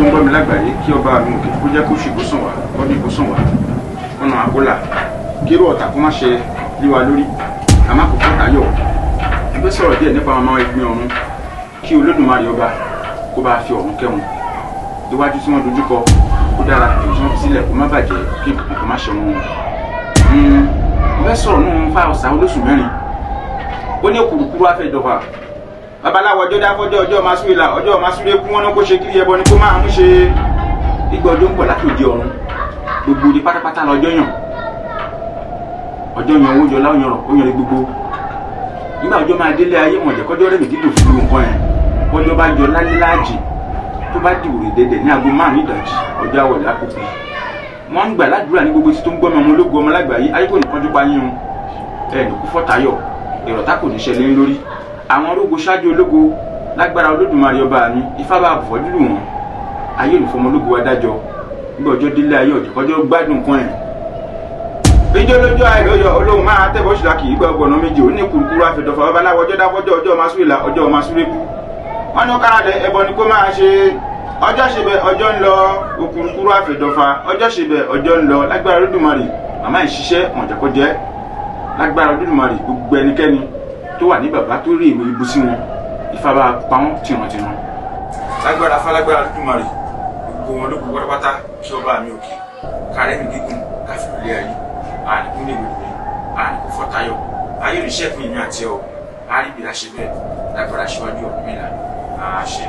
tó ń gbọ́ mi lágbàáyé kí ọba mi òkè kó jẹ́ kó ṣe kó sàn wá kó ní kó sàn wá ọ̀nà àkólà kí irú ọ̀tá kó má ṣe lé wa lórí àmọ́ kò fọ́ tayọ̀ ẹgbẹ́ sọ̀rọ̀ díẹ̀ nípa ọmọ ẹgbẹ́ ọ̀run kí Olódùmarè ọba kó bá fi ọ̀run kẹ́wọn iwájú tí wọ́n dojúkọ kó dára èyí tí wọ́n fi sílẹ̀ kó má bàjẹ́ kí nǹkan kó má ṣe wọn. ẹgbẹ́ sọ̀rọ̀ nínú fa ọ̀sà olóṣù mẹ́rin ó ní òkùrùkùrù afẹ́dọ̀fà babaláwo ọjọ́ dáfọ́jọ́ ọjọ́ masúrìlà ọjọ́ masúrì kú wọn náà kó ṣe kiri ẹbọ ni kó máa mú ṣe ìgbà ọjọ́ ń bọ̀ láti òde ọ̀run gbogbo di pátápátá lọ́jọ́ yàn ọjọ́ yan owó yọlá òyìnbó òyìnbó gbogbo nígbà ọjọ́ máa délé ayé wọn jẹ́ kọjọ́ rẹ̀ méjìlélò fún nǹkan yẹn ọjọ́ bá yọ láléláàjì tó bá dìbò rè dédé ní aago 5 ìdájí ọjọ́ àwọ̀lẹ̀ àkókò wọ́n ń gbà ládùúrà ní gbogbo tí tó ń gbọ́mọ ọmọ ológun ọmọ lágbàáyé ayé kò ní kánjú pa yín o ẹ̀ ní kú fọ́tayọ̀ èrò tá kò ní ṣẹlẹ̀ lórí àwọn ológo ṣáájú ológo lágbára Olódùmarè ọba mi ifá bá bùfọ́ dúdú wọn ayé olùfọmọ ológo adájọ́ nígbà ọjọ́ délé ayé ọjọ́ kọjọ́ gbádùn kan ẹ̀ ìjọ lójú àìlóyọ olóhùn máa tẹ́bọ̀ ṣùlá kì í gbọ́ ọgbọ̀nà méjì ó ní kùrùkùrù àfẹ̀dọ̀fà babaláwo ọjọ́ dáfọ́jọ́ ọjọ́ masúrìlà ọjọ́ masúrẹ́kù wọn ní káradẹ ẹbọ ni kó máa ṣe ọjọ́ ṣebẹ̀ ọjọ́ ń lọ òkùrùkùrù àfẹ̀dọ̀fà ọjọ́ ṣebẹ̀ ọjọ́ ń lọ lágbára Olódùmarè màmá ìṣiṣẹ́ mọ̀jẹ̀kọ́jẹ́ lágbára Olódùmarè gbogbo ẹnikẹ́ni tó wà ní bàbá tó rí ìwé ibú sí wọn Ifá bá pa wọn tìrantìran lágbára fálágbára Olódùmarè gbogbo wọn ló kú pátápátá kí ọba mi òkè kárẹ́mi gígùn káfíńlẹ̀ ayé àníkún ní ìwé àníkún fọ́tayọ̀ ayé olùṣẹ́kùn ìmí àti ọ̀ àríbìlà ṣe bẹ́ẹ̀ lágbára síwájú Ọ̀rúnmìlà àṣẹ.